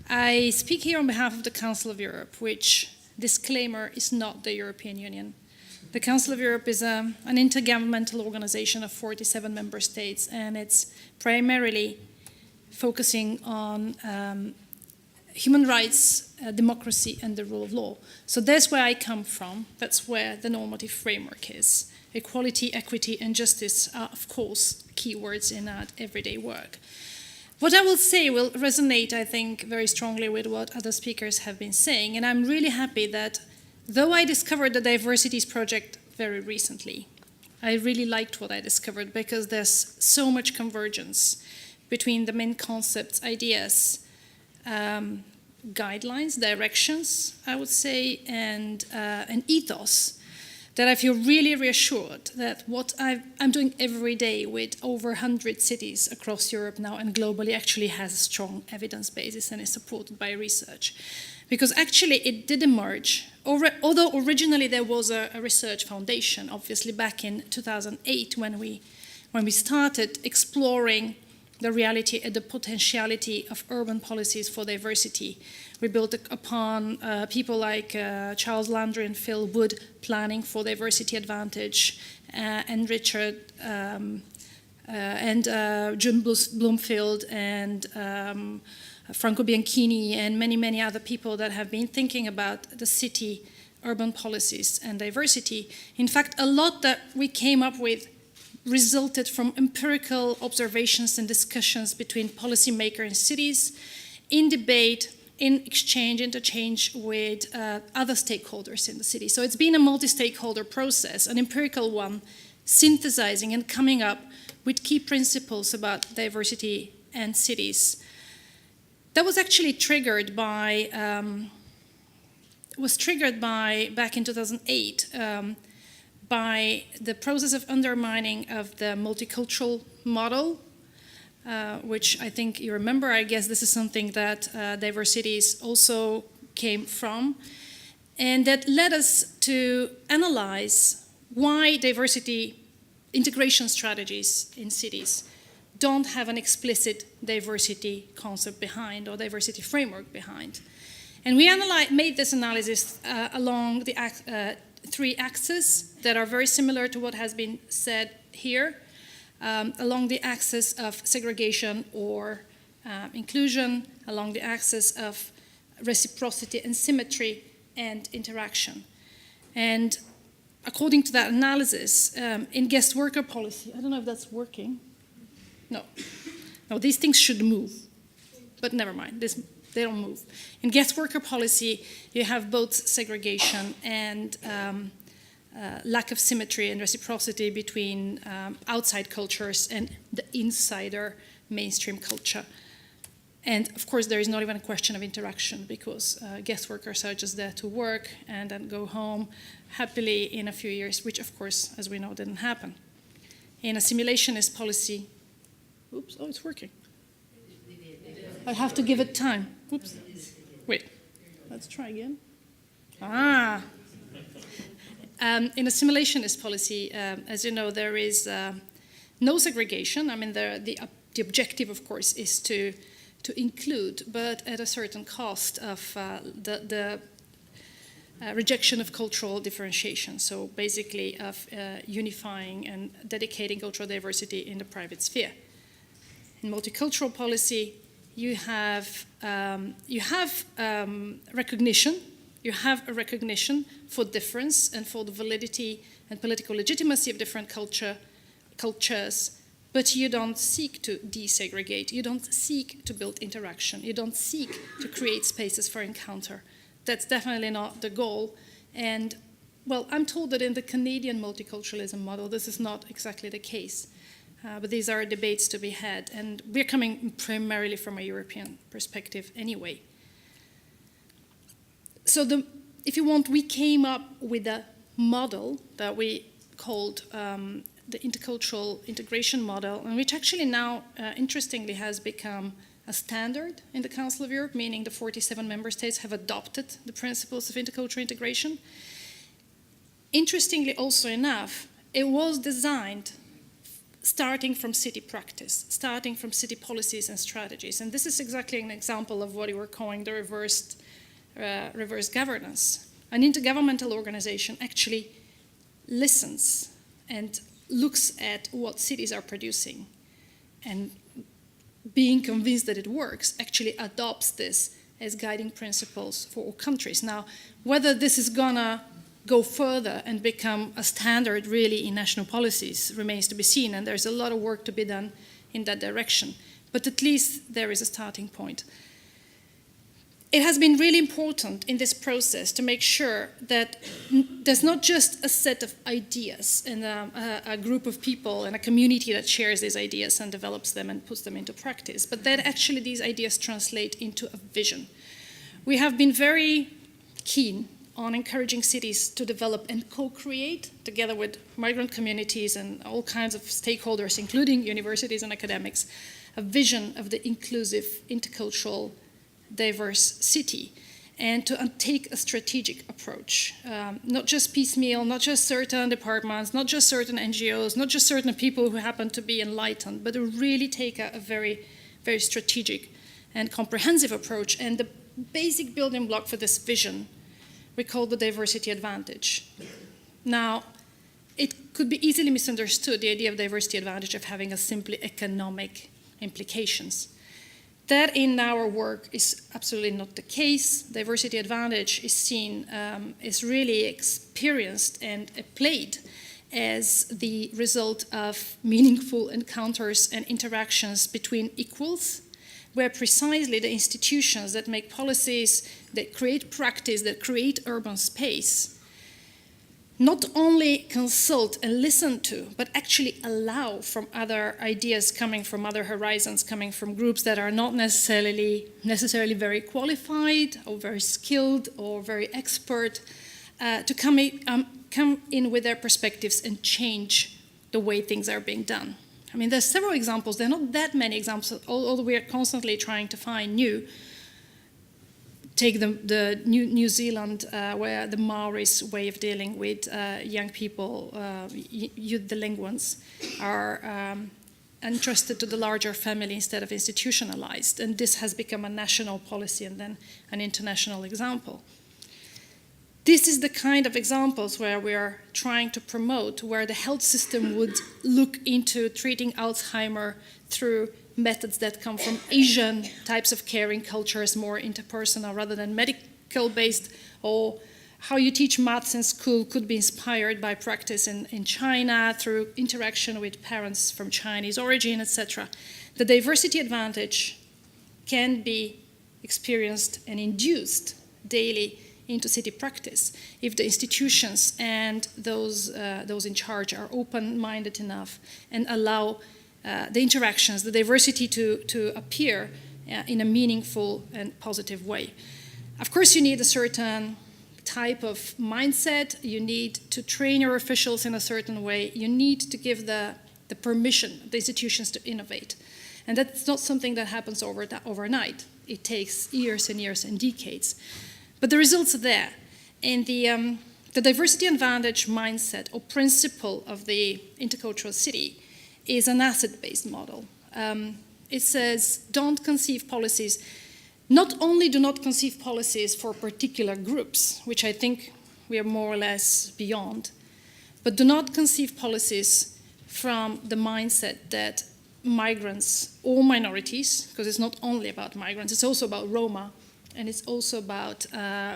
I speak here on behalf of the Council of Europe, which, disclaimer, is not the European Union. The Council of Europe is an intergovernmental organization of 47 member states, and it's primarily focusing on human rights, democracy, and the rule of law. So that's where I come from. That's where the normative framework is. Equality, equity, and justice are, of course, keywords in our everyday work. What I will say will resonate, I think, very strongly with what other speakers have been saying, and I'm really happy that though I discovered the Diversities Project very recently, I really liked what I discovered because there's so much convergence between the main concepts, ideas, guidelines, directions, I would say, and an ethos that I feel really reassured that what I'm doing every day with over 100 cities across Europe now and globally actually has a strong evidence basis and is supported by research. Because actually it did emerge, although originally there was a research foundation, obviously back in 2008 when we started exploring the reality and the potentiality of urban policies for diversity. We built upon people like Charles Landry and Phil Wood planning for diversity at Vantage, and Richard and Jim Bloomfield and Franco Bianchini and many, many other people that have been thinking about the city, urban policies and diversity. In fact, a lot that we came up with resulted from empirical observations and discussions between policymakers and cities, in debate, in interchange with other stakeholders in the city. So it's been a multi-stakeholder process, an empirical one, synthesizing and coming up with key principles about diversity and cities. That was actually triggered by, back in 2008, by the process of undermining of the multicultural model, which I think you remember. I guess this is something that Diversities also came from, and that led us to analyze why diversity integration strategies in cities don't have an explicit diversity concept behind or diversity framework behind. And we made this analysis along the three axes that are very similar to what has been said here, along the axis of segregation or inclusion, along the axis of reciprocity and symmetry and interaction. And according to that analysis, in guest worker policy, I don't know if that's working. No, these things should move, but never mind, they don't move. In guest worker policy, you have both segregation and lack of symmetry and reciprocity between outside cultures and the insider mainstream culture. And of course, there is not even a question of interaction because guest workers are just there to work and then go home happily in a few years, which of course, as we know, didn't happen. In assimilationist policy, oops, oh, it's working. I have to give it time. Oops. Wait, let's try again. In assimilationist policy, as you know, there is no segregation. I mean, the objective, of course, is to include, but at a certain cost of the rejection of cultural differentiation. So basically of unifying and dedicating cultural diversity in the private sphere. In multicultural policy, you have recognition. You have a recognition for difference and for the validity and political legitimacy of different cultures, but you don't seek to desegregate. You don't seek to build interaction. You don't seek to create spaces for encounter. That's definitely not the goal. And, well, I'm told that in the Canadian multiculturalism model, this is not exactly the case. But these are debates to be had, and we're coming primarily from a European perspective anyway. So if you want, we came up with a model that we called the intercultural integration model, and which actually now, interestingly, has become a standard in the Council of Europe, meaning the 47 member states have adopted the principles of intercultural integration. Interestingly, also enough, it was designed starting from city practice, starting from city policies and strategies. And this is exactly an example of what you were calling the reverse governance. An intergovernmental organization actually listens and looks at what cities are producing, and being convinced that it works, actually adopts this as guiding principles for all countries. Now, whether this is gonna go further and become a standard really in national policies remains to be seen, and there's a lot of work to be done in that direction. But at least there is a starting point. It has been really important in this process to make sure that there's not just a set of ideas and a group of people and a community that shares these ideas and develops them and puts them into practice, but that actually these ideas translate into a vision. We have been very keen on encouraging cities to develop and co-create, together with migrant communities and all kinds of stakeholders, including universities and academics, a vision of the inclusive, intercultural, diverse city, and to take a strategic approach, not just piecemeal, not just certain departments, not just certain NGOs, not just certain people who happen to be enlightened, but to really take a very, very strategic and comprehensive approach. And the basic building block for this vision we call the diversity advantage. Now, it could be easily misunderstood, the idea of diversity advantage of having a simply economic implications. That in our work is absolutely not the case. Diversity advantage is seen, is really experienced and played as the result of meaningful encounters and interactions between equals, where precisely the institutions that make policies, that create practice, that create urban space, not only consult and listen to, but actually allow from other ideas coming from other horizons, coming from groups that are not necessarily very qualified or very skilled or very expert, to come in with their perspectives and change the way things are being done. I mean, there's several examples. There are not that many examples, although we are constantly trying to find new. Take the New Zealand, where the Maoris way of dealing with young people, youth delinquents, are entrusted to the larger family instead of institutionalized. And this has become a national policy and then an international example. This is the kind of examples where we are trying to promote, where the health system would look into treating Alzheimer through methods that come from Asian types of caring cultures, more interpersonal rather than medical-based, or how you teach maths in school could be inspired by practice in China through interaction with parents from Chinese origin, etc. The diversity advantage can be experienced and induced daily into city practice if the institutions and those in charge are open-minded enough and allow the interactions, the diversity to appear in a meaningful and positive way. Of course, you need a certain type of mindset. You need to train your officials in a certain way. You need to give the permission of the institutions to innovate. And that's not something that happens overnight. It takes years and years and decades. But the results are there. And the diversity advantage mindset or principle of the intercultural city is an asset-based model. It says, don't conceive policies, not only do not conceive policies for particular groups, which I think we are more or less beyond, but do not conceive policies from the mindset that migrants or minorities, because it's not only about migrants, it's also about Roma, and it's also about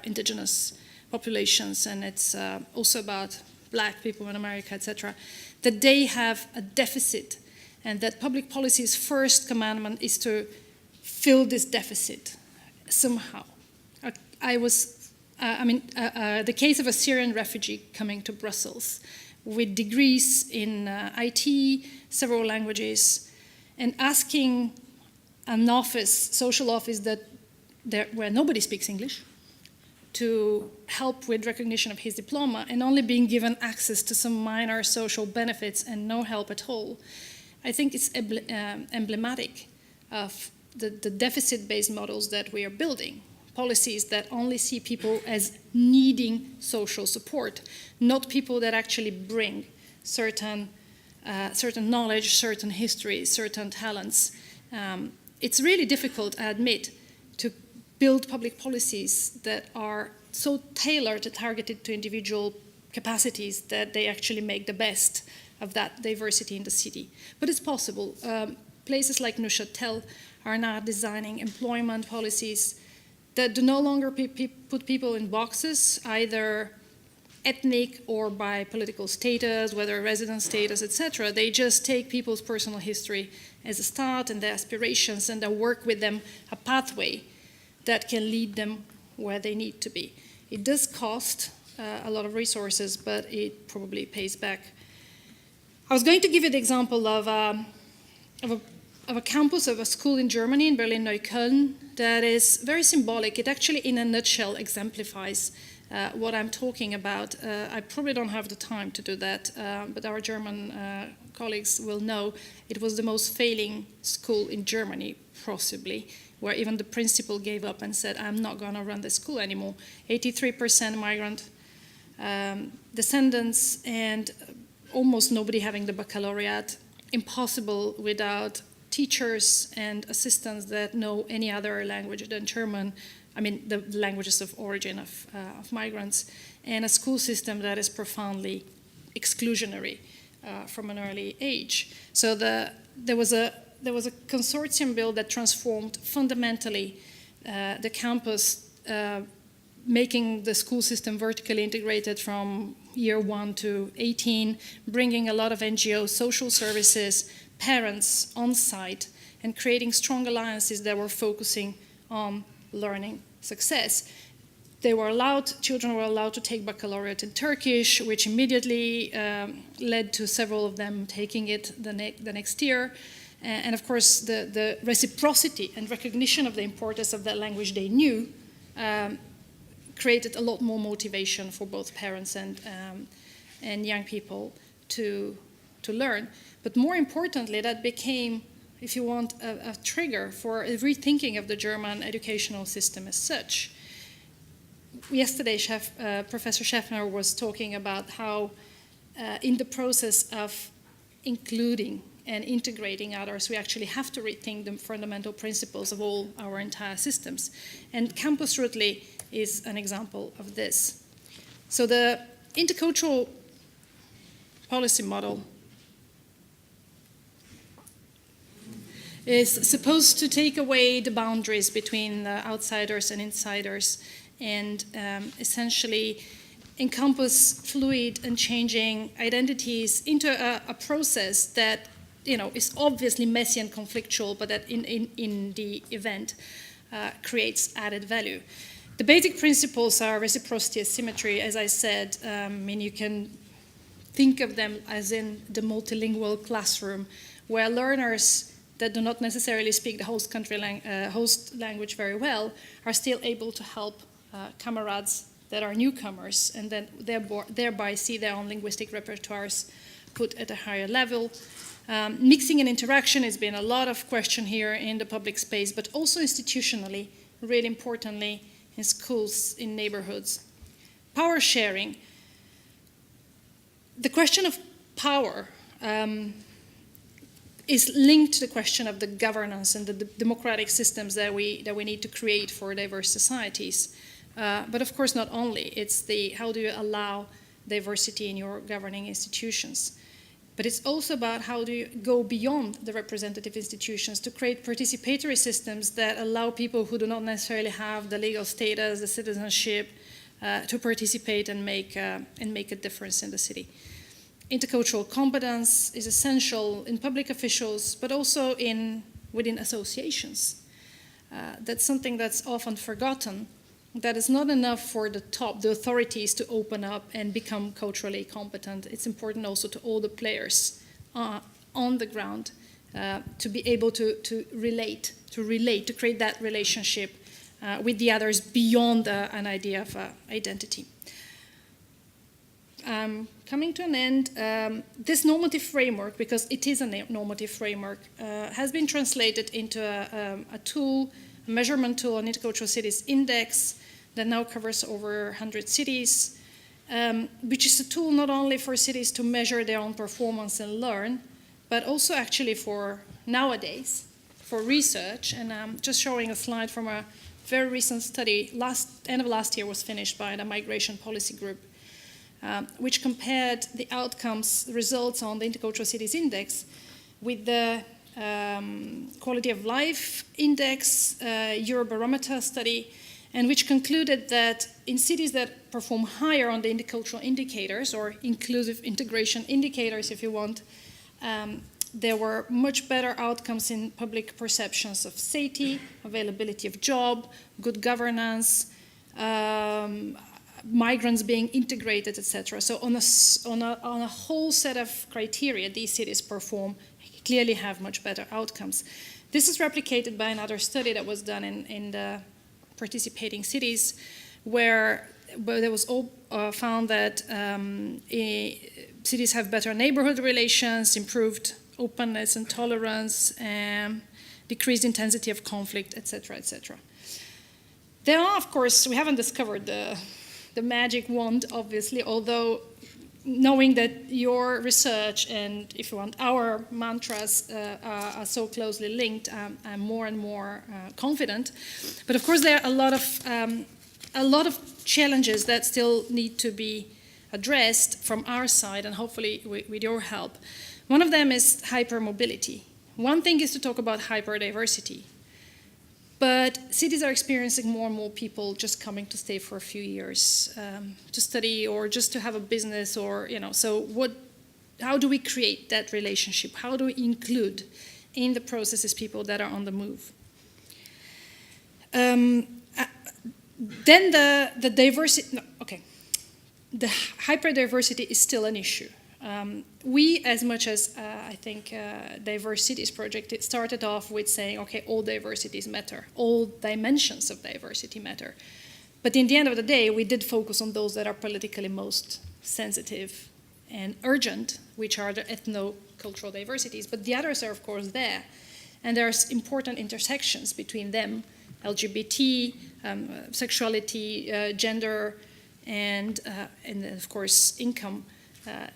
indigenous populations, and it's also about Black people in America, etc., that they have a deficit, and that public policy's first commandment is to fill this deficit somehow. The case of a Syrian refugee coming to Brussels with degrees in IT, several languages, and asking an office, social office where nobody speaks English, to help with recognition of his diploma, and only being given access to some minor social benefits and no help at all. I think it's emblematic of the deficit-based models that we are building, policies that only see people as needing social support, not people that actually bring certain certain knowledge, certain history, certain talents. It's really difficult, I admit, to build public policies that are so tailored and targeted to individual capacities that they actually make the best of that diversity in the city. But it's possible. Places like Neuchâtel are now designing employment policies that do no longer put people in boxes, either ethnic or by political status, whether resident status, etc. They just take people's personal history as a start and their aspirations, and they work with them a pathway that can lead them where they need to be. It does cost a lot of resources, but it probably pays back. I was going to give you the example of a campus of a school in Germany, in Berlin-Neukölln, that is very symbolic. It actually, in a nutshell, exemplifies what I'm talking about. I probably don't have the time to do that, but our German colleagues will know it was the most failing school in Germany, possibly, where even the principal gave up and said, I'm not going to run the school anymore. 83% migrant descendants and almost nobody having the baccalaureate. Impossible without teachers and assistants that know any other language than German, I mean the languages of origin of migrants, and a school system that is profoundly exclusionary from an early age. So there was a consortium bill that transformed fundamentally the campus, making the school system vertically integrated from year 1 to 18, bringing a lot of NGOs, social services, parents on site, and creating strong alliances that were focusing on learning success. Children were allowed to take baccalaureate in Turkish, which immediately led to several of them taking it the next year. And of course, the reciprocity and recognition of the importance of that language they knew created a lot more motivation for both parents and young people to learn. But more importantly, that became, if you want, a trigger for a rethinking of the German educational system as such. Yesterday, Professor Schaffner was talking about how in the process of including and integrating others, we actually have to rethink the fundamental principles of all our entire systems. And Campus Rutli is an example of this. So the intercultural policy model is supposed to take away the boundaries between the outsiders and insiders and essentially encompass fluid and changing identities into a process that is obviously messy and conflictual, but that in the event creates added value. The basic principles are reciprocity, asymmetry, as I said. You can think of them as in the multilingual classroom, where learners that do not necessarily speak the host language very well are still able to help comrades that are newcomers, and then thereby see their own linguistic repertoires put at a higher level. Mixing and interaction has been a lot of question here in the public space, but also institutionally, really importantly, in schools, in neighborhoods. Power sharing. The question of power is linked to the question of the governance and the democratic systems that we need to create for diverse societies. But of course, not only. It's how do you allow diversity in your governing institutions? But it's also about how do you go beyond the representative institutions to create participatory systems that allow people who do not necessarily have the legal status, the citizenship, to participate and make a difference in the city. Intercultural competence is essential in public officials, but also within associations. That's something that's often forgotten. That is not enough for the authorities to open up and become culturally competent. It's important also to all the players on the ground to be able to relate, to create that relationship with the others beyond an idea of identity. Coming to an end, this normative framework, because it is a normative framework, has been translated into a tool, a measurement tool, an intercultural cities index that now covers over 100 cities. which is a tool not only for cities to measure their own performance and learn, but also actually for nowadays, for research. And I'm just showing a slide from a very recent study, end of last year was finished by the Migration Policy Group, which compared the outcomes, results on the Intercultural Cities Index with the Quality of Life Index, Eurobarometer study, and which concluded that in cities that perform higher on the intercultural indicators, or inclusive integration indicators if you want, there were much better outcomes in public perceptions of safety, availability of job, good governance, migrants being integrated, etc. So on a whole set of criteria, these cities clearly have much better outcomes. This is replicated by another study that was done in the participating cities, where there was found that cities have better neighborhood relations, improved openness and tolerance, decreased intensity of conflict, etc., etc. There are, of course, we haven't discovered the magic wand, obviously, although knowing that your research and, if you want, our mantras are so closely linked, I'm more and more confident. But of course, there are a lot of challenges that still need to be addressed from our side, and hopefully with your help. One of them is hypermobility. One thing is to talk about hyperdiversity, but cities are experiencing more and more people just coming to stay for a few years to study or just to have a business, or So how do we create that relationship? How do we include in the processes people that are on the move? Then the diversity. No, okay, the hyperdiversity is still an issue. We, as much as I think Diverse Cities Project, it started off with saying, okay, all diversities matter, all dimensions of diversity matter. But in the end of the day, we did focus on those that are politically most sensitive and urgent, which are the ethno-cultural diversities. But the others are, of course, there. And there's important intersections between them, LGBT, sexuality, gender, and then, of course, income.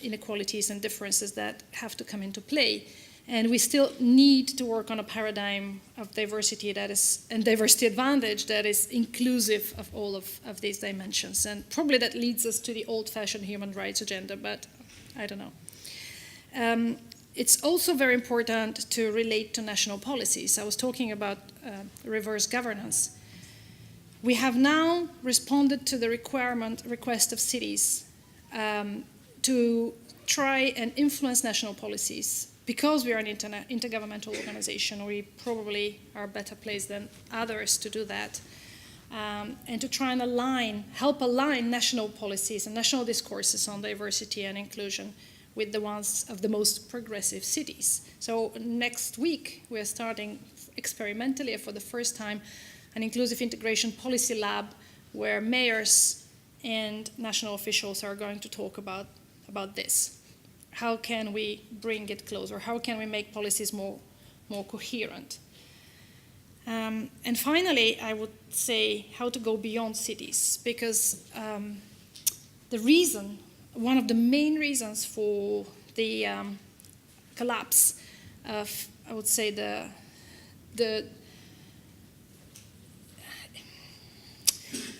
Inequalities and differences that have to come into play. And we still need to work on a paradigm of diversity and diversity advantage that is inclusive of all of these dimensions. And probably that leads us to the old-fashioned human rights agenda, but I don't know. It's also very important to relate to national policies. I was talking about reverse governance. We have now responded to the request of cities to try and influence national policies. Because we are an intergovernmental organization, we probably are better placed than others to do that, and to try and help align national policies and national discourses on diversity and inclusion with the ones of the most progressive cities. So next week, we're starting experimentally for the first time an inclusive integration policy lab where mayors and national officials are going to talk about this. How can we bring it closer? How can we make policies more coherent? And finally, I would say how to go beyond cities, because one of the main reasons for the collapse of, I would say, the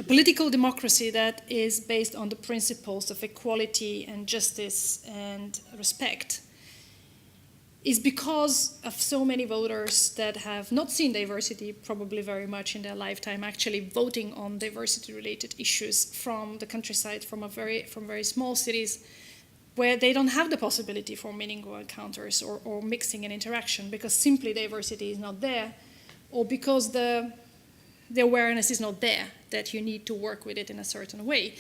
political democracy that is based on the principles of equality and justice and respect is because of so many voters that have not seen diversity probably very much in their lifetime, actually voting on diversity-related issues from the countryside, from very small cities, where they don't have the possibility for meaningful encounters or mixing and interaction because simply diversity is not there, or because the awareness is not there, that you need to work with it in a certain way.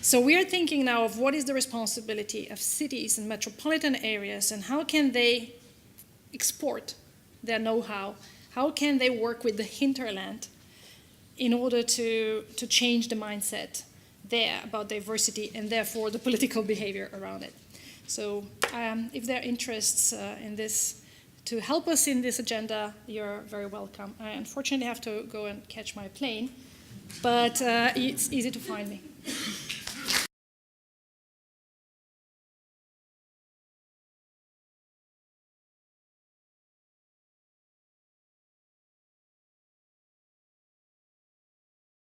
So we are thinking now of what is the responsibility of cities and metropolitan areas, and how can they export their know-how? How can they work with the hinterland in order to change the mindset there about diversity and therefore the political behavior around it? So if there are interests in this, to help us in this agenda, you're very welcome. I unfortunately have to go and catch my plane, but it's easy to find me.